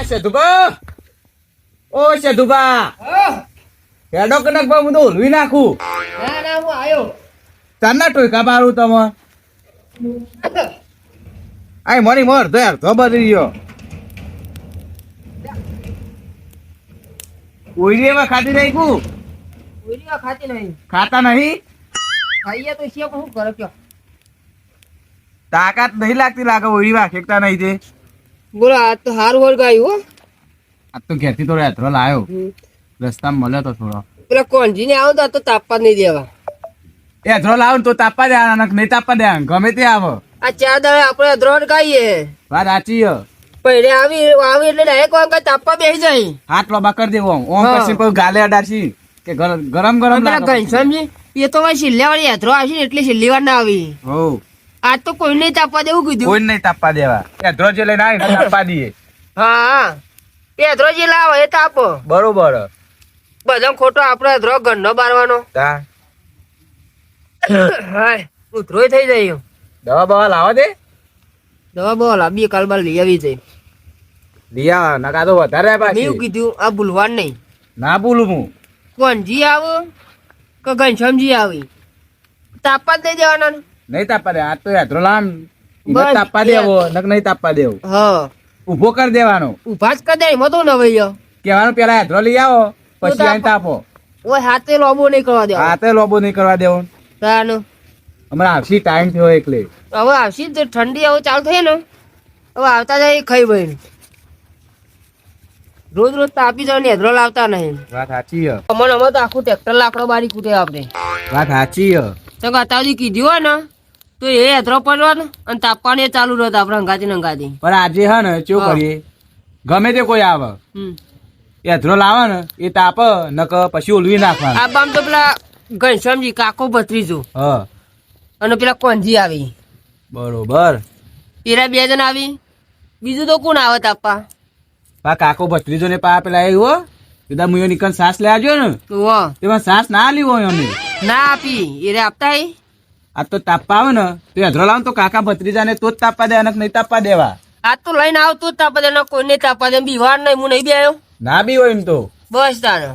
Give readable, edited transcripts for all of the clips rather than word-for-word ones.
સેતુભા ઓ સેતુભા હેડો કનક ભાઈ હું તો ઓલવી નાખું. ના હું આયો. ચારના ટોયકા મારું તમે આય મરી મર તો યાર તો બધી ગયો ઓઈરીમાં ખાતી નાખ્યું. ઓઈરીમાં ખાતી નહીં. ખાતા નહીં ખાઈએ તો છે પણ શું કરે કયો. તાકાત નહીં લાગતી લાગે ઓઈરીમાં ખેકતા નહીં તે. બોલો આ તો હારું હોર ગાયું હો. આ તો ઘેરથી થોડો યાત્રો લાયો રસ્તામાં મળ્યો તો થોડો. પેલા કોણજીને આવો તો આ તો તાપવા જ નહીં દેવા. યાત્રો લાવો ને તો તાપવા દેવાના નહીં તાપવા દેવાના ગમે તે આવો. આ 4 દાડે આપણે અધરોડ ગાઈએ વાત સાચી છે. પહેલે આવી એટલે ડાયરેક્ટ આમ કઈ તાપવા બેસી જાય. હાથ લોબા કરી દેવો ઓમ પછી પછી ગાલે અડાડશી કે ગરમ ગરમ પેલા ઘનશ્યામજી એ તો ભાઈ છેલ્લે વાળી યાત્રો આવશે ને એટલે છેલ્લી વાર ના આવી. હો આજ તો કોઈ નહીં તાપવા દેવું કીધું. કોઈ નહીં તાપવા દેવા. યાત્રો જે લઈને આવી તાપવા દઈએ. હા એ અધરો જે લાવો એ તાપો. બરોબર. બધા ખોટો આપડે અધરો ઘરનો બારવાનો. તા હાય ઉધરોય થઈ જાય. દવા બવા લાવો દે. દવા બવા લાવી કાલ બાર લઈ આવી જાય. લિયા નકા તો વધારે મેં પાછી. એવું કીધું આ ભૂલવાનું નહીં. ના ભૂલું હું. કોણજી આવો કે ઘનશ્યામજી આવી તાપવા જ નહીં દેવાના ને? નહીં તાપવા દે. આ તો યાત્રો લામ બસ, તાપવા દેવો નક નહીં તાપવા દેવો. હા ઉભો કરી દેવાનો. ઉભા જ કરી દે એમાં તો ન ભાઈ. કેવાનું પેલા યાત્રો લઈ આવો પછી આઈને તાપો. ઓય હાથે લોબો નહીં કરવા દેવા. હાથે લોબો નહીં કરવા દેવો. તાનું હમણાં આવશી ટાઈમ થયો એટલે. હવે આવશે જ ઠંડી હવે ચાલુ થઈ ને હવે આવતા જાય ખાઈ ભાઈ. રોજ રોજ તાપી જાવ ને હેદરો લાવતા નહીં. વાત સાચી છે. અમારે તો આખું ટ્રેક્ટર લાકડો બારી કૂટે આપણે. વાત સાચી છે. તો અત્યારે કીધું હોય ને તો એ હેદરો પડવાનો અને તાપવાનું એ ચાલુ રહેતો આપણે અંગાતી અંગાતી. પણ આજે હે ને શું કરીએ ગમે તે કોઈ આવે યાત્રો લાવે ને એ તાપ નક પછી ઓલવી નાખવાનું. આ બામ તો પેલા ઘનશ્યામજી કાકો ભત્રીજો હા અને પેલા કોંજી આવી. બરોબર. પેલા 2 જણ આવી બીજું તો કોણ આવે તાપા. પા કાકો ભત્રીજો ને પા પેલા એવું કીધા મુયો નીકળ સાસ લઈ આવજો ને તેમાં સાસ ના લીવો અમે ના આપી એ આપતા આ તો તાપવા આવે ને તો યાત્રો લાવ તો કાકા ભત્રીજા ને તો જ તાપવા દે અને નહીં તાપવા દેવા. આ તો લઈને આવ તો જ તાપા દે કોઈ નહીં તાપા દે. બીવાર નહીં હું નહીં બે આવ્યો ના બી હોય એમ તો બસ તારે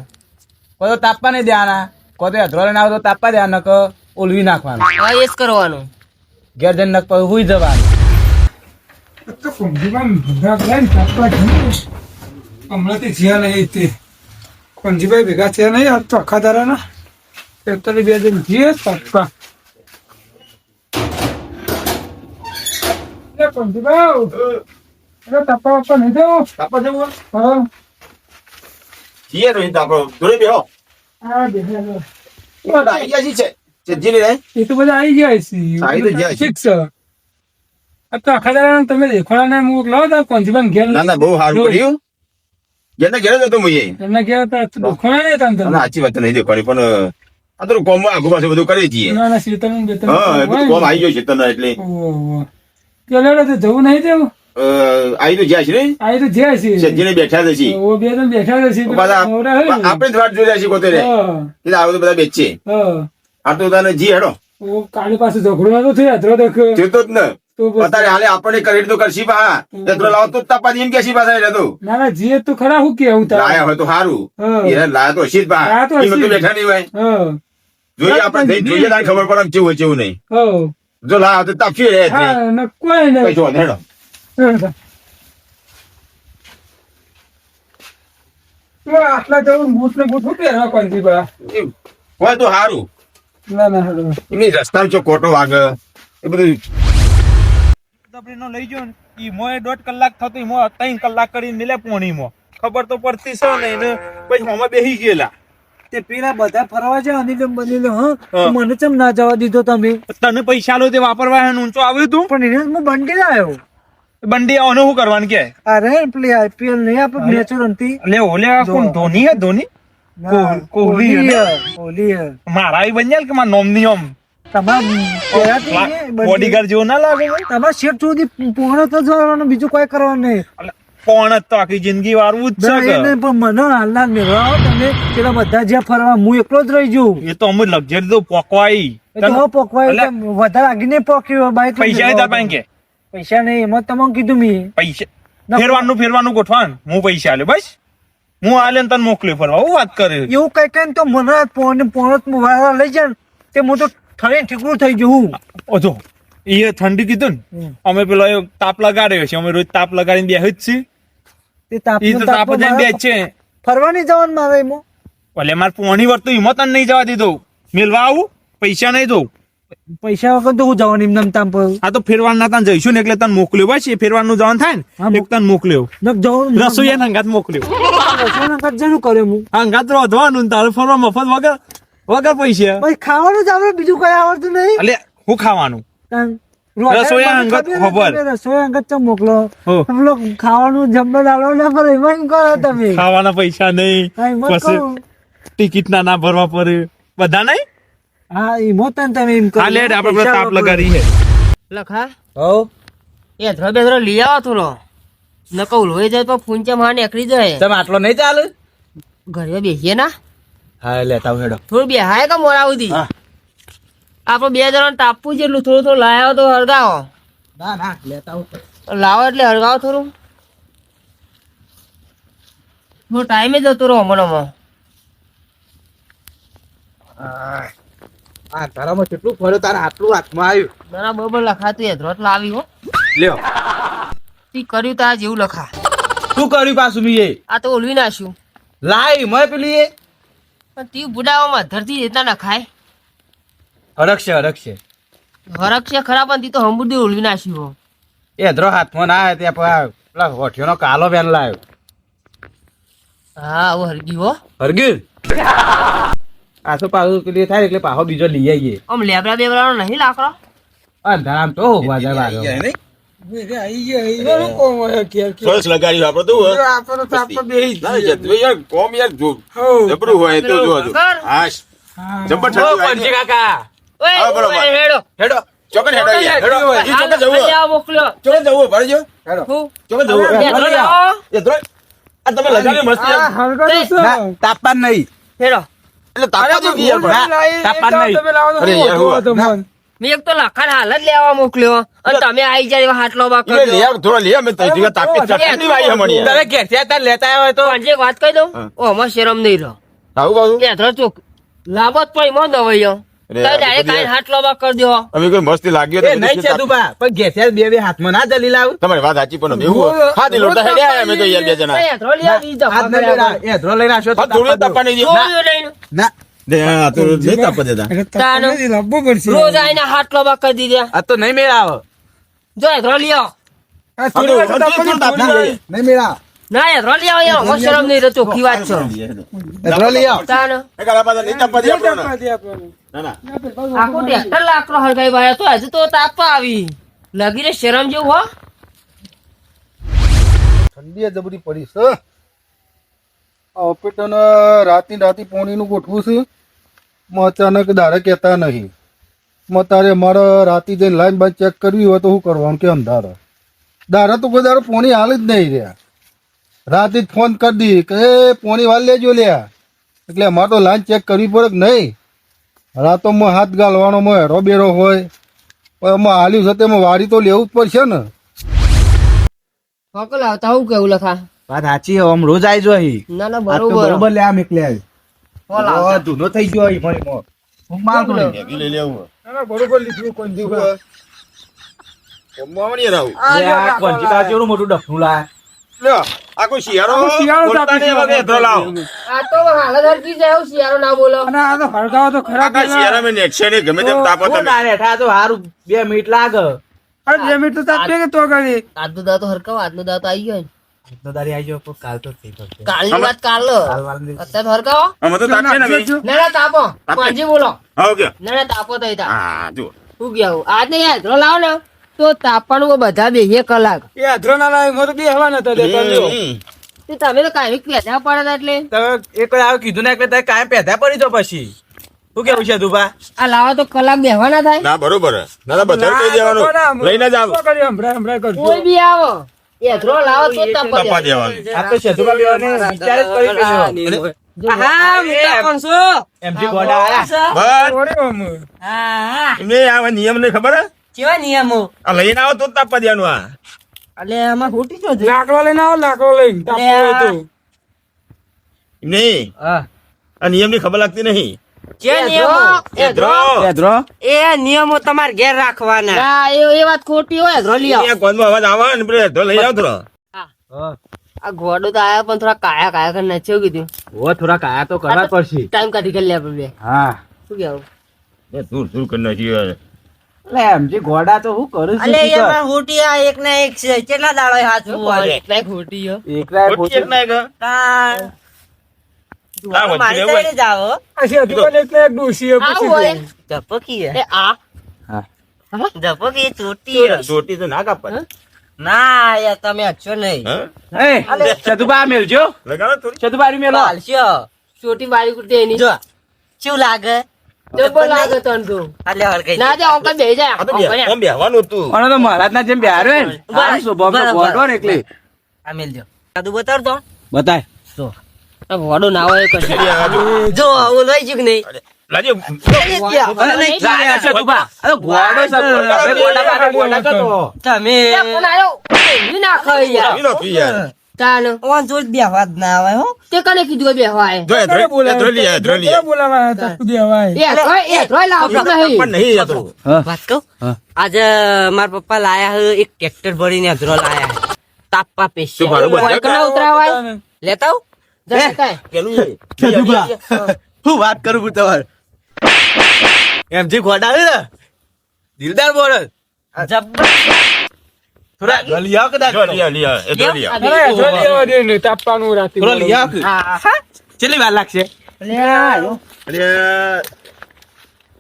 કોઈ તો તાપવા નહીં દેવાના. કોઈ તો યાત્રો લઈને આવો તો તાપવા દેવાના નક ઓલવી નાખવાનું. હા એ જ કરવાનું. ઘેર જઈને નક પછી હુઈ જવાનું. હમણાંથી જ્યાં નહીં તે કોંજીભાઈ ભેગા થયા નહીં આજ તો આખા દારાના 2 દિન જીએ તાપવા. કોંજીભાઈ તાપવા બાપા નહીં દેવો. તાપવા જવું હા જીએ તો તાપો દોરે બેહો હા બેઠા આવી ગયા છે સજી ને એ તો બધા આવી ગયા છે. આવી તો ગયા છે. ઠીક છે. આ તો આખા દારાના તમે દેખોડા ને હું લાવો તો કોંજીભાઈ ઘેર ના ના બહુ સારું કર્યું જેને ઘેર જ હતો મુએ એમના ઘેર તો દેખોડા નહીં હતા ને ના સાચી વાત તો નહીં દેખાડી પણ આ તો કોમ આગુ પાછું બધું કરી છીએ ના ના શીતળ બેતળ હા એ બધું કોમ આવી ગયો છે તને એટલે ઓહો પેલા તો જવું નહીં તેવું આવી તો જ્યાં છે ને આ તો જ્યાં છે સજીને બેઠા જ છે ઓ બે તો બેઠા જ છે આપણે જ વાટ જોઈ રહ્યા છીએ પોતે રે એટલે આવું તો બધા બેચે આ તો તને જી હેડો ઓ કાળી પાસે ઝઘડો નતો થયો અધરો દેખ્યો જોતો જ ને અત્યારે હાલે આપણને કરી તો કરશી પા એટલો લાવો તો તાપા એમ કે શી પાછા એટલે ના ના જીએ તો ખરા હું કે હું લાયા હોય તો સારું લાયા તો હશી જ પા લાયા તો એમાં તો હશી. બેઠા નહીં હોય હા જોઈએ આપણે જોઈએ તારે ખબર પડે કેવું હોય કેવું નહીં હા જો લાવ તો તાપી રહે જ નહીં. હા ના કોઈ કઈ નહીં જોવા હેડો તો આટલા જવું બૂટ ને બૂટ પહેરવા કોણથી બા એમ હોય તો સારું ના ના હેડો એમની રસ્તામાં ચો કોટો વાગે એ બધું દબડીનો લઈ ગયો ને ઈ મોય 1.5 કલાક થતો ઈ મો 3 કલાક કરીને મિલે પોણીમાં ખબર તો પડતી છે નહીં ને પછી હોમાં બેહી ગયેલા તે પેલા બધા ફરવા જાય અનિલ બનીલો હા મને ચમ ના જવા દીધો તમે. તને પૈસા લો તે વાપરવા ઊંચો આવ્યું તું પણ એને હું બંડી આવ્યો. બંડી આનો શું કરવાનું કે અરે પેલી આઈપીએલ નહીં આપણે મેચ રમતી લે ઓલે કોણ ધોની હે ધોની કોહલી હે ને? કોહલી હે. મારા આવી બન્યા કે મારા નોમ ની ઓમ તમારા બોડીગાર્ડ જેવો ના લાગે તમારા શેઠ સુધી પૂર્ણ તો જવાનું બીજું કોઈ કરવાનું નહીં. પણ જ તો આખી જિંદગી વારવું જ છે કે પણ મને હાલના મેળવો તમે પેલા બધા જ્યાં ફરવા હું એકલો જ રહી જઉં. એ તો અમે લક્ઝરી તો પોકવાઈ પોકવાય વધારે આગી નહીં પોક્યો બાઈક પૈસા હતા પાસે કે પૈસા નહીં એમાં તમને કીધું મેં પૈસા ફેરવાનું ગોઠવાન હું પૈસા આલ્યો બસ હું આલે ને તને મોકલ્યો ફરવા હું વાત કરે એવું કઈ કઈ તો મને પોણત વાળા લઈ જાય ને તે હું તો ઠરે ઠીકરું થઈ જવું. ઓજો એ ઠંડી કીધું ને અમે પેલો એ તાપ લગાડ્યો છે અમે રોજ તાપ લગાડીને બેહ જ છીએ તે તાપ એ તો તાપ જ બે છે ફરવા નહીં જવાનું મારે એમાં. એટલે મારે પોણી વાર તો હિંમત નહીં જવા દીધો મેલવા આવું પૈસા નહીં દઉં પૈસા વગર તો હું જવાનું એમને તામ પર આ તો ફેરવાના તને જઈશું ને એટલે તને મોકલ્યો બસ એ ફેરવાનું જવાનું થાય ને એક તને મોકલ્યો જવાનું રસોઈયા હંગાત મોકલ્યો જરૂર કર્યો હું હંગાત રોધવાનું ને તારે ફરવા મફત વગર પૈસા પછી ખાવાનું જ આવડે બીજું કઈ આવડતું નહીં. એટલે હું ખાવાનું તાન રસોઈયા અંગત ખબર. રસોઈ અંગત ચમ મોકલો હો. પેલો ખાવાનું જમવા દાડો ના પડે એમાં એમ કરો તમે. ખાવાના પૈસા નહીં હા, એમ જ પછી કરો. ટિકિટ ના ભરવા પડે બધા નહીં હા એમાં તને તમે એમ કરો. આ લેટ આપણે પેલો તાપ લગાડી છે લખા હો એ ધ્રો બેધરો લઈ આવો થોડો નકો ઉલવાઈ જાય તો ફૂંચે માં નીકળી જાય તમે આટલો નહીં ચાલે ઘરે બેસીએ ના હા લેતા આવું હેડો થોડું બેહાય કે મોરા સુધી હા. આપણે 2 જણા તાપવું જેટલું થોડું લાવો તો હળગાવો ના ના લેતા આવું લાવો એટલે હળગાવો થોડું થોડો ટાઈમે જતો રહો હમણાં આ તારામાં કેટલું ફર્યો તારા આટલું હાથમાં આવ્યું ના બરોબર લખાતું એ ધ્રોત લાવી હો લ્યો તી કર્યું તાર જેવું લખા શું કર્યું પાછું મી એ આ તો ઓલવી નાખ્યું લાઈ મેં પેલી એ પણ તી બુડાવામાં ધરતી રીતના ના ખાય હરકશે હરક છે ખરા પણ તી તો હંબુડી ઓલવી નાખ્યું હો એ ધ્રો હાથમાં ના આવે ત્યાં પેલા હોઠિયોનો કાલો બેન લાવ્યો હા હવે હરગી હો હરગીર આ તો પાછું પેલી થાય એટલે પાછો બીજો લઈ આવીએ આમ લેબડા બેબડા નહીં લાકડો અંધારામ તો હોવા જાય વારો. આઈ ગયા કોમ હોય ઘેર ઘેર. સરસ લગાડ્યું આપણે તો આપણે તો આપણે બેહી જ ના, જઈએ. જતભાઈ યાર કોમ યાર જો હો. જબરું હોય તો જો જો વગર. હાશ હા. જબર ઓ, ઠંડી પંજી વાય કાકા ઓય હા, બરોબર. ઓય, હેડો હેડો ચોકન હેડો યાર હેડો એ ચોકન જવું હાલ મોકલ્યો ચોકન જવું ભરજો હું ચોકન જવું બે ધ્રો લાવો. એ ધ્રોય આ તમે લગાડ્યું મસ્ત આ યાર. હળગા તો શું? ના તાપમાન નહીં હેડો એટલે તાપા તો યાર ભૂલ ભરા. લાવી, તાપમાન એક નહીં. તમે લાવો તો અરે હું યાર, જોવો હું- તો મન. મેં એક તો લખાણ હાલ જ લેવા મોકલ્યો અને તમે આવી જાય એવા હાટલો બા લે લે યાર થોડો લે અમે તો જીવા તાપી ઠંડી વાય હમણી યાર. તમે ઘેર ત્યાં તાર લેતા આવ્યા હોય તો પણ જે વાત કહી દઉં હા. ઓ અમાર શરમ નહીં રહો આવું બાજુ બે ધ્રો ચોક લાંબો જ પડી મો દવાઈયો અરે તો યાર, ડાયરેક્ટ બધી આઈને હાટલો બા કરી દો અમે કોઈ મસ્તી લાગ્યો તો એ નહીં છે તું બા પણ ઘેર ત્યાં બે હાથમાં ના જલી લાવ તમારી વાત સાચી પણ એવું હા દિલો હેડ્યા આયા અમે તો યાર બે જણા એ ધ્રો લઈ આવી દો હાથ નહીં લેના. એ ધ્રો લઈને આવશો તો હા થોડું તાપવા તાપા દો. નહીં દે જોયું નહીં ના દે આ તો નહીં તાપા દેતા એટલે તાનો. તપેલી લાવવું પડશે. રોજ આઈને હાટલો બા કરી દીધા આ તો નહીં મેળ આવે જો એ ધ્રો લઈ આવો આ થોડી વાર તો તપેલી તાપી થોડી જાય. નહીં મેળ આવે ના એ ધ્રો લઈ આવો યાર અમાર શરમ નહીં રહો ચોખ્ખી વાત છે એ ધ્રો લઈ આવ તાનો એ કાલા પાછા નહીં તાપા દે વાર આપણને. તપવા દે આપણને. ના ના આખો ટ્રેક્ટર લાકડો હરગાઈ ભાઈ તો હજુ તો તાપવા આવી લગી રે શરમ જેવું હો ઠંડી જબરી પડી છે આ ઓપરેટરને રાતી પોણીનું ગોઠવું છે માં અચાનક દારે કહેતા નહીં માં તારે મારે રાતી જઈને લાઈન બાઈન ચેક કરવી હોય તો શું કરવાનું કે અંધારે દારે તો કોઈ દાડો પોણી હાલ જ નહીં રહ્યા રાતે જ ફોન કરી દી કે એ પોણી વાલ લેજો લ્યા એટલે અમારે તો લાઈન ચેક કરવી પડે કે નહીં રાતોમાં હાથ ગાલવાનો માં હેરો બેરો હોય પણ એમાં હાલ્યું છે તેમાં વારી તો લેવું જ પડશે ને ફોકલ આવતા હું કેવું લખા વાત સાચી આમ રોજ આવી જો અહીં ના ના આ તો બરોબર બરોબર લે આમ એકલે આવી ફોલ આવતા. ધૂનો થઈ ગયો અહીં મણી મોં. હું મારતો નહીં. હેવી લઈ લેવું ના, ના, બરોબર લીધું કોઈ દિવસ. કોમમાં આવવાની યાર આવું લે, આ કોંચી કાકા કેવડું મોટું ડફનું લાયા. લ્યો આ કોઈ શિયાળો શિયાળો બોલતા તાપી નહીં હવે ધ્રો લાવો આ તો હાલ જ હરકી જાય એવું શિયાળો ના બોલો અને આ તો હળગાવો તો ખરા કાકા શિયાળામાં નેક્સ્ટ ને ગમે તેમ તાપો હું તમે ના રેઠા તો હારું 2 મિનિટ લાગે અરે 2 મિનિટ તો તાપે કે તો કરી આજનો દાતો હરકાવ આજનો દાતો આવી ગયો ને. દાદારી આવી ગયો કાલ તો થઈ જશે. કાલની વાત કાલ અત્યારે હરકાવો અમે તો તાપીએ ને ભાઈ. ના ના તાપો પાંજી બોલો હા ઓકે ના ના તાપો તો તા હા જો શું ગયા આજ ને યાર ધ્રો લાવો ને તો તાપવાનું બધા બેહીએ કલાક એ અધરો ના લાવે મોર બે હવા નતા દેતા લ્યો. તે તમે તો કાંઈ પેદા પડે એટલે તમે એક વાર આવું કીધું ને એટલે તારે કાંઈ પેદા પડી તો પછી શું કેવું છે તું બા આ લાવો તો કલાક બેહવા ના થાય ના બરોબર હે. ના ના બધા કહી દેવાનું લઈને જ આવો શું કરીએ? હમણાં કરજો. કોઈ બી આવો એ ધ્રો લાવો તો તાપા તાપા દેવાનું આ તો શેતુભા બેવાને વિચાર જ કરી પેલો. હા મોટા કોણસો એમજી ગોડા આયા. બસ ઓરે ઓમ. હા એમને આ નિયમ ને ખબર હે કેવા નિયમો આ લઈને આવો તો જ તાપવા દેવાનું આ એટલે આમાં ખોટી છો છે લાકડો લઈને આવો, લાકડો લઈને તાપો હોય તો. એમ નહીં હા આ નિયમની ખબર લાગતી નહીં જે નિયમો હેદરો એ નિયમો તમારે ઘેર રાખવાના ના એ વાત ખોટી હોય ધ્રો લઈ આવો એ કોનમાં અવાજ આવે ને પેલો હેઠો લઈ જાવ થોડો આ ઘોડો તો આયા પણ થોડા કાયા કરી નાખ્યો કીધું ઓ થોડા કાયા તો કરવા જ પડશે. ટાઈમ કાઢી કરી લે આપણે બે હા શું કેવું એ ધૂળ ધૂળ કરી નાખી યાર. એટલે એમ જે ઘોડા તો હું કરું છું અલે શીખર. યાર ખોટી આ એક ના એક છે કેટલા દાડો હાથ એટલા ખોટી હો એકલા ખોટી એક ના એક. તાણ આ વચ્ચે મારી રહેવું સાઈડે જ આવો આ સેતુભાઈ એટલે એક ડોશી એ આવું પૂછી હોય દે. ઝપકી એ આ હા. ઝપકી ચોટી ચોટી તો ના કાપવાની. ના યાર તમે અચ્છો નહીં હા? એ સતુભા મેલજો, લગાડો થોડી. સતુભાઈ મેલો. હાલશો ચોટી વાળી કુટી એની જો શું લાગે જબો લાગે તન તો એટલે હરકઈ ના જા ઓકે બેહી જા આ તો આમ બેહવાનું હતું. પણ તો મહારાજના જેમ બેહાર્યો ને આમ સ્વભાવનો ઘોડો ને એટલે આ મેલ જો સાદું બતાવ તો બતાય. જો આ ઘોડો ના હોય કશું અરે આ જો. જો આવું લઈ જુક નહીં લાજો. જા, સતુભા. અરે ઘોડો સતુભા. આપણે ઘોડા માટે ઘોડા કરતો. તમે કોણ આયો એ ના ખાઈ યાર આવી નહોતું યાર. તાન ઓન જોઈ બેહવા જ ના આવે હો તે કને કીધું બેહવા આય જો હેઠો- હેઠો લઈ આય, હેઠો લઈ આય. કોને બોલાવા તાપુ દેવાય? એ રોય લાવતો નહીં પણ નહીં જતો. વાત કહું હા. આજે મારા પપ્પા લાયા હે એક ટ્રેક્ટર ભરીને અધરો લાયા હે. તાપવા શું ભાડું પેશિયલ બંધ કના ઉતરાવાય લેતા આવું? જા કાંઈ. પેલું છે. સતુભા, હું વાત કરું છું તમારે. એમ જે ઘોડા આવે ને દિલદાર બોલે જબ્બર. થોડા લઈ આવો કદાચ. જો લઈ આય, લઈ આય. હેઠો લઈ આય. અરે જો લેવા દે ને તાપવાનું રાતે થોડો લઈ આવો. હા હા કેટલી વાર લાગશે? લે આયો. અરે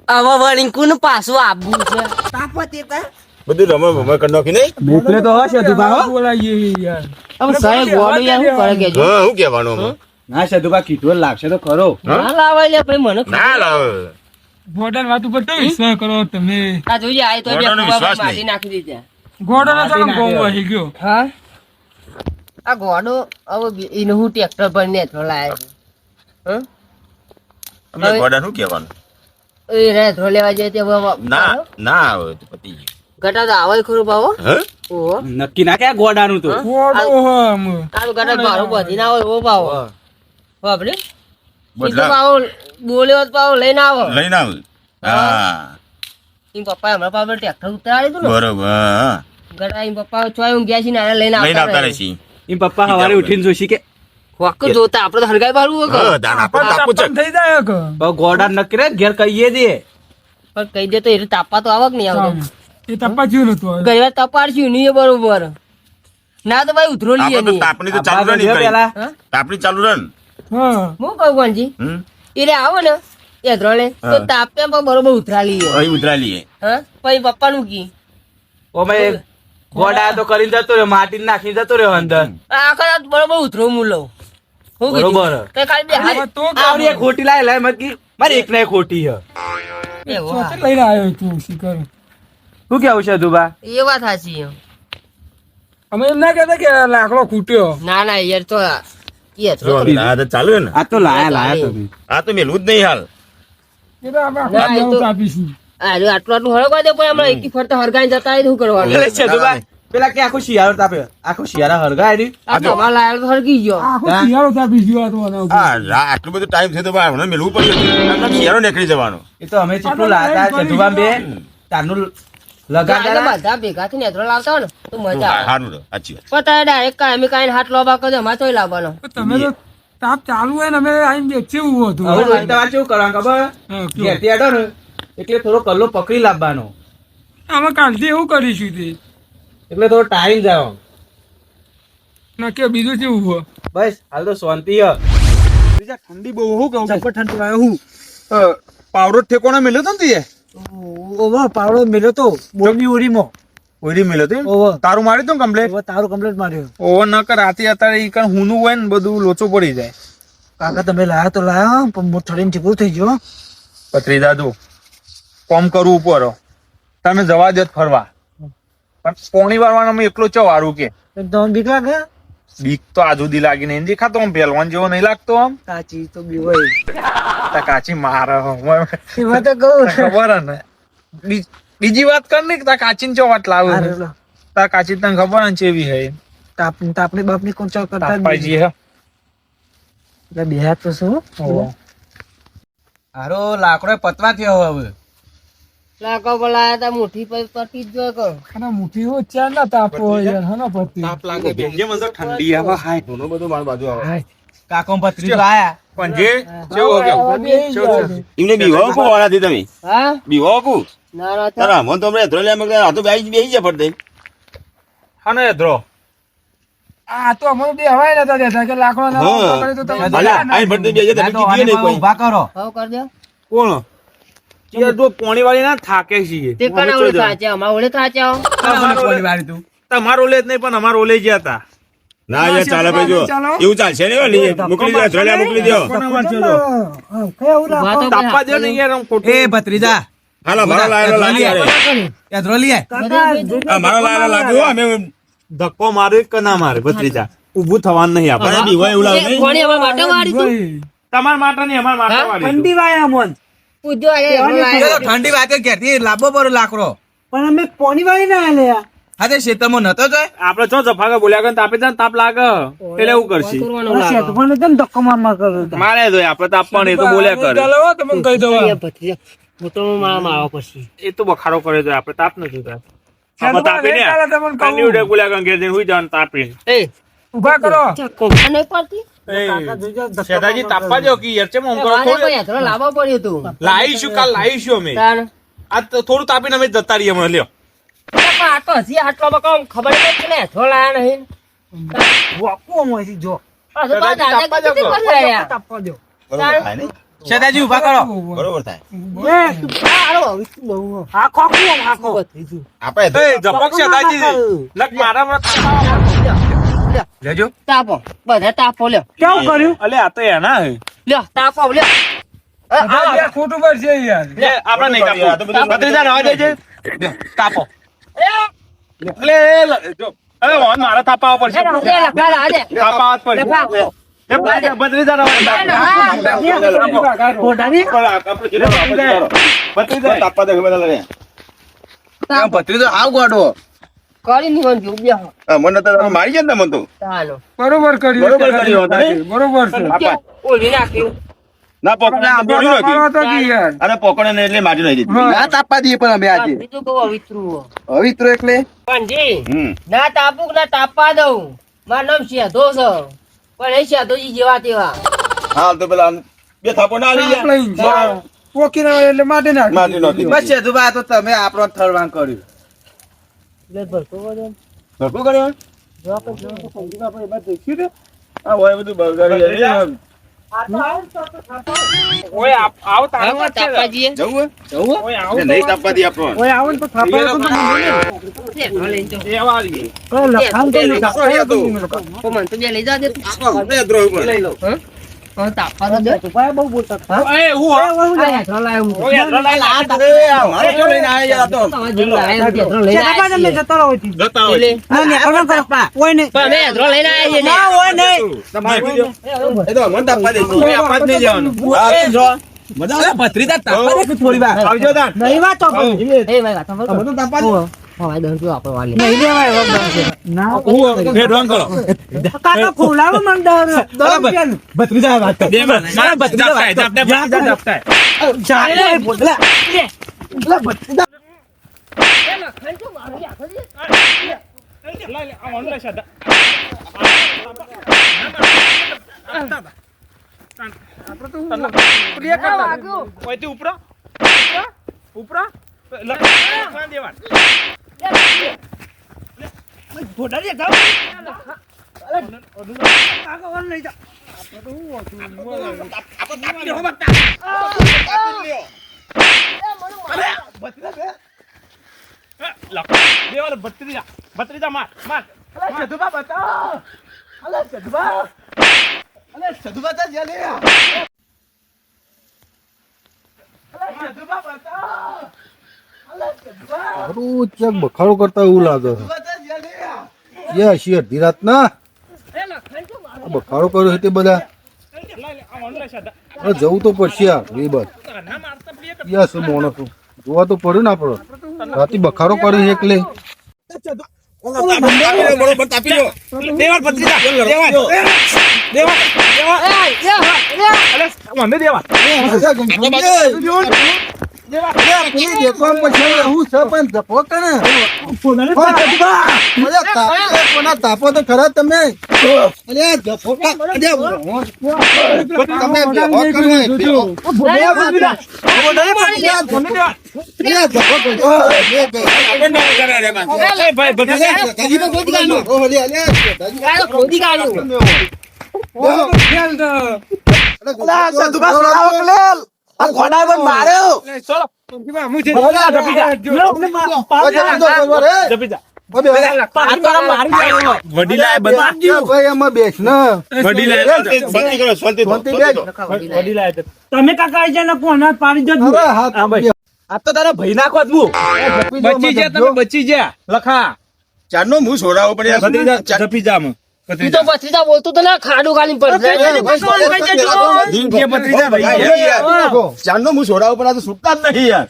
હવે વળી કોનું પાછું આબુ છે તાપવા તેતા બધું રમે ભમે કરી નાખી નહીં. મોકલે તો હશે સતુભા હો. બોલાવીએ યાર. હવે સાહેબ ગોળો યાર શું કરે કેજો હા શું કહેવાનું આમાં? ના સતુભા કીધું લાગશે તો ખરો. ના લાવાય લે ભાઈ મને ખબર. ના લાવ. ઘોડાની વાત ઉપર તો વિશ્વાસ કરો તમે. આ જોઈએ આય તો બે ગોળાનો કુવા વિશ્વાસ માટી નહીં. નાખી દીધા ઘોડાનો તો આમ ગોમ વહી ગયો. હા આ ગોડો હવે એનું હું ટ્રેક્ટર ભરીને હેઠો લાયા છે હા અમને ઘોડાનું શું કહેવાનું? એ હેઠો લેવા જાય તે ના ના આવે તો પતી ગયું. ગટા તો આવે ખરું બાવો હે? ઓહો નક્કી ના ક્યાં ગોડાનું તો. ઘોડો હમ. આ તો ગટા મારું બધી ના હોય ઓ બાવો બાપરે ઈ તો બદલા બાવો બોલ્યો તો બાવો લઈને આવો લઈને આવ. હા ઈ પપ્પા હમણાં પાપડ ટ્રેક્ટર ઉતારી દીધું ને બરોબર. હા. ગટા ઈ પપ્પા ચોય ઊંઘ્યા છે ને આને લઈને લઈને આવતા આવતા રહેશી. એમ પપ્પા સવારે ઉઠીને જોશી કે વાક જોતા આપણે તો હરગાઈ બારું હોય હા, દાન આપણે તો આપવું છે. તાપવાનું થઈ જાય કે બહુ ગોડા નક્કી રે ઘેર કહીએ દે. પણ કહી દે તો એ તાપા તો આવક નહીં આવતો એ તપા જ્યું નતું હવે. ગઈ વાર તપાડશું નહીં એ બરોબર ના તો ભાઈ ઉધરો લઈએ આપણે તો નહીં તાપણી તો ચાલુ રહે આબા ને પેલા. હા? તાપણી ચાલુ રહે ને. હા હું કહું કોણજી હમ? એ રે આવો ને એ ધ્રોળે તો હા. તાપે પણ બરોબર ઉતરા લઈએ અહીં ઉતરા લઈએ. હા પછી પપ્પાનું કી ઓ મેં ગોડા તો કરીને જતો રહ્યો, માટી નાખીને જતો રહ્યો અંદર. આખો રાત બરોબર ઉતરો હું લઉં હું કીધું? બરોબર. તે ખાલી બે હાથ. હવે તો આવડી એક ખોટી લાય મત કી મારી એક ને ખોટી છે. એવું ચોથે હા. લઈને આવ્યો તું શિખર. શું કેવું છે દુબા? એ વાત સાચી છે. અમે એમ ના કહેતા કે લાકડો ખૂટ્યો. ના ના યાર તો એ જો, આ તો ચાલુ છે ને. આ તો લાયા તમે. આ તો મેલું જ નહીં હાલ. એ તો આપણે ના, એ આખું તો- તાપીશું. આટલું આટલું હળગવા દે પણ હમણાં એકી ફરતા હરગાઈને જતા રહે તો શું કરવાનું એટલે છે દુબા પેલા કે આખો શિયાળો તાપે આખો શિયાળા હરગાય ની. આ તમારા લાયક તો હરગી ગયો આખું શિયાળો તાપીશું આ તો આના ઉપર. આટલું બધું ટાઈમ થયો તો ભાઈ હમણાં મેલવું પડ્યું. આપણે શિયાળો નીકળી જવાનો. એ તો અમે કેટલું લાયા હતા જધુબા બે તારનું લગાડતા ગાડીમાં બધા ભેગા થઈને નેત્રો લાવતા હોય ને તો મજા આવે સારું રહે, સાચી વાત. પણ તારે ડાયરેક્ટ કાયમી કાંઈ હાથ લોબા કરી દે અમારે તોય લાવવાનો તમે તો તાપ ચાલુ હોય ને અમે આઈને બેચેવું હતું. હવે રોજ તમારે કેવું કરવાનું ખબર? હા, કયો? ઘેરથી હેડો ને એટલે થોડો કલ્લો પકડી લાવવાનો અમે કાલથી એવું કરીશું તે એટલે થોડો ટાઈમ જાવ. ના કે બીજું કેવું હોય? બસ હાલ તો શાંતિ હ. ઠંડી બહુ હું કહું ઠંડી વાય હું પાવડો ઠેકોણા મેલ્યો તો ને તીએ ઓવા પાવડો મેલ્યો તો બોલની ઓરીમાં ઓરી મેલ્યો તો ઓવા તારું મારી તો કમ્પ્લેટ ઓવા તારું કમ્પ્લીટ માર્યો ઓવર ન કર રાતે અત્યારે ઈ કણ હુનું હોય ને બધું લોચો પડી જાય. કાકા તમે લાયા તો લાયા પણ મોટ થડીને ઠીકરું થઈ ગયો પત્રી દાદુ કોમ કરવું ઉપર તને જવા દે ફરવા પણ પોણી વાળવાના એકલો ચો વારું કે એકદમ બીક લાગે બીક તો આજ સુધી લાગી નહીં દેખાતો આમ પહેલવાન જેવો નહીં લાગતો આમ કાચી તો બી હોય તા કાચી મારે એમાં તો કહું ખબર હે ને બીજી વાત કર ને કે તા કાચી ચો વાત લાવે હારું લો. તાર કાચી તને ખબર ને ચેવી હે તાપણી બાપની કોણ ચો કરતા જ નહીં. તાપાજી હે એટલે બે હાથ તો શું હારો લાકડો પતવા થયો હવે લાકો બોલાયા તા મુઠ્ઠી પર પટી જ જો કહો. અને મુઠ્ઠી હોય ચાર ના તાપો હોય યાર હનો પતિ તાપ લાગે બેજે મજો ઠંડી આવે હાય ઘણું બધું મારી બાજુ આવે કાકો ભત્રીજો આયા પણ જે કેવો ગયો એમને બીવાઓ કો વાળાથી તમે હા બીવાઓ કો ના ના તારા મન તો હમણાં ધ્રોલિયા મગર આ તો બેહી જાય પડતે હા ને ધ્રો આ તો અમે બે હવાય નતા દેતા કે લાકડો ના હા. પકડે તો તમે ભલે આઈ પડતે બેહી જાય તમે કીધું નહીં કોઈ ઉભા કરો ભાવ કર દો કોણ કે જો પોણી વાળી ના થાકે છીએ તે કના ઓળે થાચે અમાર ઓળે થાચે કોની વાળી તું તમારો ઓલે જ નહીં પણ અમારો ઓલે ગયા હતા ના યાર ચાલે ભાઈ જો એવું ચાલશે ને ઓલી મોકલી દો ધ્રોલિયા મોકલી દો તાપવા દો ને યાર આમ ખોટું. એ ભત્રીજા હાલો મારો લાયરો લાગી રે એ ધ્રોલી આય આ મારો લાયરો લાગ્યો અમે ધક્કો મારે કે ના મારે ભત્રીજા ઊભું થવાનું નહીં આપણે પણ બીવાય એવું લાગે નહીં કોણી અમાર માટે વાળી તું તમાર માટે નહીં અમાર માટે હા? વાળી ઠંડી વાયા મોન પૂજો આલે એ તો ઠંડી વાતે ઘેરથી લાંબો બરો લાકડો પણ અમે પોણી વાળી ના આલે હા તે ખેતરમાં નતો જોય આપણે ચો જફાగా બોલ્યા કે તાપે જાય ને તાપ લાગે એટલે એવું કરશે મને કેમ ધક્કો મારવા કરો મારે જોઈએ આપણે તાપ પણ એ તો બોલ્યા કરે ચાલો હો, તમે કહી દો હું તો મારા માવા પછી એ તો બખાડો કરે છે આપણે તાપ નથી કરતા ચાલો, આપણે તાપી ને ચાલો, તમને કહું. કાની ઉડે બોલ્યા કે ઘેર જઈને હુઈ જવાનું તાપી એ ઉભા કરો કોકા નહીં પડતી શેઠાજી તાપવા જો કે યાર ચેમ આમ કરો વાલે થોડું કોઈ હેતરો લાવવા પડ્યું તું લાવીશું કાલ લાવીશું અમે તાણ આ તો થોડું તાપીને અમે જતા રહીએ હમણાં લ્યો પણ આ તો હજી આટલો બકો ખબર નહીં કે હેતરો લાયા નહીં વાકો મોય જો આ તો બાદ આજે તાપવા કેટલી જાઓ. વાર લાયા તાપવા દો બરોબર થાય ને શેતાજી ઉભા કરો બરોબર થાય આરો હવે શું બહુ આ ખોખું આખો આપણે એ જપક શેઠાજી લક મારા લેજો તાપો બધા તાપો લ્યો કેવું કર્યું અલે આ તો એના હે. લ્યો તાપો લ્યો આ બે ખોટું પડશે યાર લે આપણે નહીં આ તો બધું તાપો ભત્રીજા નવા જાય છે તાપો લે જો અરે વાન મારા તાપાવા પડશે તાપાવા જ પડશે એ ભત્રીજા નવા ભત્રીજા તાપવા દે બધા લે ભત્રીજો આવ ગોડો કરી ની વન જો બ્યા મને તો તમે મારી જાય ને મને તો ચાલો બરોબર કર્યું બરોબર કર્યું હતું. બરોબર છે ઓલી નાખ્યું ના પકડે બોલ્યું કરો નથી તો કે યાર અરે પકડે ને એટલે માટી નહીં દીધી હા. તાપવા દઈએ પણ અમે બીજું કહો વિતરું અવિત્રો એટલે પણજી હમ ના તાપુક ના તાપવા દઉં મારું નામ શેધો છે પણ એ શેધોજી જેવા તેવા હાલ તો પેલા બે થાપો ના આવી આપણે ગયા પોકી ના હોય એટલે માટી નાખી માટી નહોતી. બસ સેતુભા તો તમે આપણો થરવાન કર્યું ભરપૂર કર્યો હા હોય બધું બગાડી જાય. ઓય આવ તારો હા તાપવા જઈએ જવું જવું ઓય આવ હોય નહીં તાપવા દે આપણો ઓય આવો ને તો થાપા તો શેઠો લઈ જાઓ. એ વાળી લખાણ તો નહીં તો મને તો બે લઈ જા દે તું. લઈ લો હવે તાપવા તો દે. ભાઈ બહુ બોલતા એ હું આ હેઠો લાયો હું. ઓય હેઠો લાય મારે કેમ લઈને આવ્યા યાર આ તો તમારા જેવું લાયો હું હેઠો લઈને ચેતા આયા તમે છીએ. જતા રહો થી જતા હોય એટલે ના ને હવે તાપા ઓય ને પણ અમે હેઠો લઈને આયા છીએ ને. ના ઓય નહીં તમારે બીજો એ તો મને તાપવા દે ઓય આપા જ નહીં જવાનું હા, જો ભત્રીજા તાપવા દે કે થોડી વાર આવજો તાન નહીં વાત તો એ ભાઈ વાત સાંભળ. બધું તાપવા દે હવાઈ દઉં છું આપણે વાલી. નહીં લેવાય ના ભેડવાન કરો કાકા ખોલાવો મન દર ભત્રીજા વાત કર મારા ભત્રીજા વાત કર. ચાલે બોલા લે આ ઓન લે સાદા ઓય તે ઉપરા ઉપરા લખવા દેવા દેવાલે ભત્રીજા માર માર સદુભા બતાવ અલે સદુભા તા જલે અલે સદુભા બતાવ અલે સદુભા સારું ચેક બખાડો કરતા એવું લાગે છે તા જલે યા શી અડધી રાત ના બખાડો કર્યો છે તે બધા હવે જવું તો પડશે યાર એ બસ યસ માણસ જોવા તો પડ્યું ને આપણો રાતે બખાડો કર્યો એકલે બરોબર તાપી લો. દેવાન ભત્રીજા દેવાન અરે મને દેવાન તાપો તો ખરા તમે અરે જફો ભાઈ ભત્રીજા વડીલા ભાઈ એમાં બેસ ને વડીલા શાંતિ કરો, શાંતિ કરો, શાંતિ કરો. તમે કાકા છે ને કોના પાડી દો આ તો તારા ભાઈ નાખવા જ બચી ગયા તમે બચી ગયા લખા ચારનો મું છોડાવો પણ યાર. ભત્રીજા જપી જામ તું તો ભત્રીજા બોલતો તો ને ખાડું ગાલી પર ભત્રીજા ભાઈ ચારનો મું છોડાવો પણ આ તો છૂટતા જ નહીં યાર.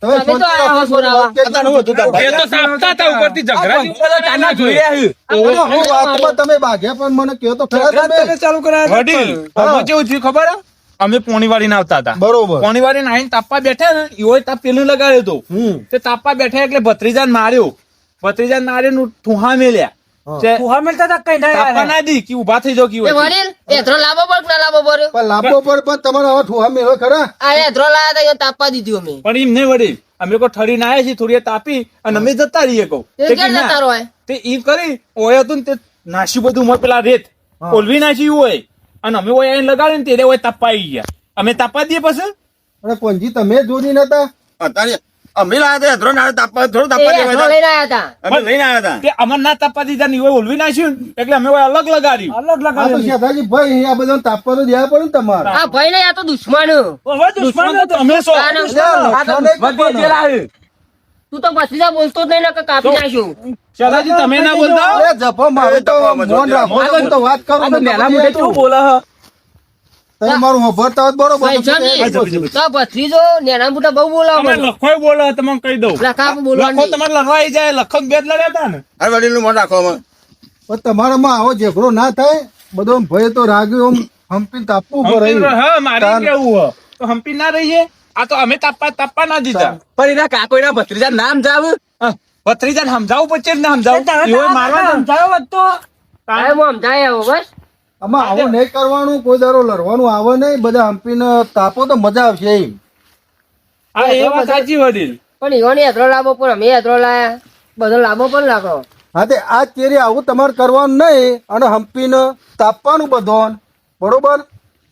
તમે તમે તો આવા છોરાવા. અત્યારે હું હતું તાર ભાઈ. એ તો સાપતા હતા ઉપરથી ઝઘડા તાના જોયા હું વાતમાં તમે બાઘ્યા પણ મને કહો તો ખરા તમે. ચાલુ કરાય વડીલ આમાં કેવું થયું ખબર હે? અમે પોણીવાળી ના આવતા હતા બરોબર. પોણીવાળી ના આવીને તાપવા બેઠા ને એવો તાપ પેલું લગાડ્યો હતો તે તાપવા બેઠા એટલે ભત્રીજાને માર્યો ને ઠુહા મેલ્યા તે ફુહા મેલતા હતા કઈ તાપવા ના ના દી કે ઉભા થઈ જાવ કે એ વડીલ એથરો લાંબો પડ કે ના લાંબો પડ્યો? પણ લાંબો પર પણ તમારે હવે ઠુહા મેળો ખરા આ એથરો લાયા તા એને તાપવા દીધું અમે. પણ એમ નહીં વડીલ અમે કોઈ ઠરી ના આવ્યા છીએ થોડી તાપી અને અમે જતા રહીએ કહું એ ક્યાં જતા રહો? તે ઈ કરી ઓય હતું ને તે નાસી બધું ઉમર પેલા રેત ઓલવી નાસી હોય અને અમે ઓય આઈને લગાડે ને તે ઓય તાપવા આવી ગયા અમે તાપવા દઈએ પછી અને કોણજી તમે જોડી નતા અત્યારે અમે લાયા હતા હેદરો ના તાપવા થોડું એ તાપવા એથરો દેવા લઈને આયા તા. અમે લઈને આવ્યા હતા. તે અમર ના તાપવા દીધા ને ઓય ઓલવી નાસ્યું ને એટલે અમે ઓય અલગ લગાડ્યું અલગ આ તો લગાડ્યું શેઠાજી ભાઈ આ બધા તાપવા તો દેવા પડે ને તમારે આ ભાઈ ને આ તો દુશ્મન. હવે દુશ્મન હતો. તમે શું તું તો ભત્રીજા બોલતો જ નહીં ને કે કાપી નાખ્યું. શાદાજી તમે ના બોલતા અરે જફો મારે તો મોન રાખો હું તો વાત કરું ને નેલા મોઢે કેવું બોલે હ તમે મારું હોભરતા હોત બરોબર ભાઈ સાહેબ, તો ભત્રીજો નેના મોટા બહુ બોલાવો તમે મને. લખોય બોલો તમને કહી દઉં લખા બોલવાનું લખો નહીં. તમારે લડવા આવી જાય લખો બે જ લડ્યા હતા ને આ વડીલનું મોઢ રાખો અમે. પણ તમારામાં આવો ઝઘડો ના થાય બધો ભય તો રાગ્યો હંપી તાપવું પડે હા મારે કેવું હ તો હંપી ના રહીએ આ તો અમે તાપવા ના દીધા પણ એના કાકો એના ભત્રીજા નામ જાવ ભત્રીજાને સમજાવવું પડશે ને સમજાવું તમે એવો મારવાનો સમજાયો હોત તો કાંઈ હું સમજાય આવો બસ. આમાં આવું નહીં કરવાનું કોઈ દારો લડવાનું આવે નહીં બધા હંપીને તાપો તો મજા આવશે એમ હા એ વાત સાચી વડીલ પણ ઈવોને એથરો લાંબો પણ અમે એથરો લાયા બધો લાંબો પણ લાગો. હા તે આ ચેરી આવું તમારે કરવાનું નહીં અને હંપીને તાપવાનું બધોન બરોબર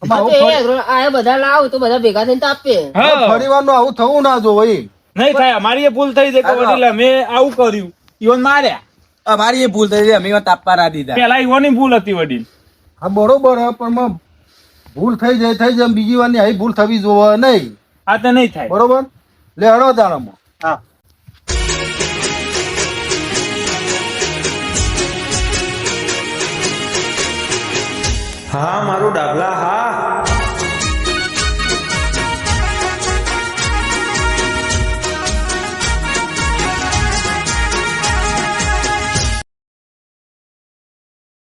આમાં આવું ફરી- આ બધા લાવ તો બધા ભેગા થઈને તાપે. હા ફરીવાનું આવું થવું ના જોવે એમ. નહીં થાય અમારી એ ભૂલ થઈ જાય કે વડીલ અમે આવું કર્યું ઈવન માર્યા અમારી એ ભૂલ થઈ અમે એમાં તાપવા ના દીધા પેલા ઈવોની ભૂલ હતી વડીલ હા બરોબર હે પણ માં ભૂલ થઈ જાય બીજી વારની આવી ભૂલ થવી જોવે નહીં આ તો નહીં થાય બરોબર લે હળો દાણામાં હા હા મારું ડાબલા હા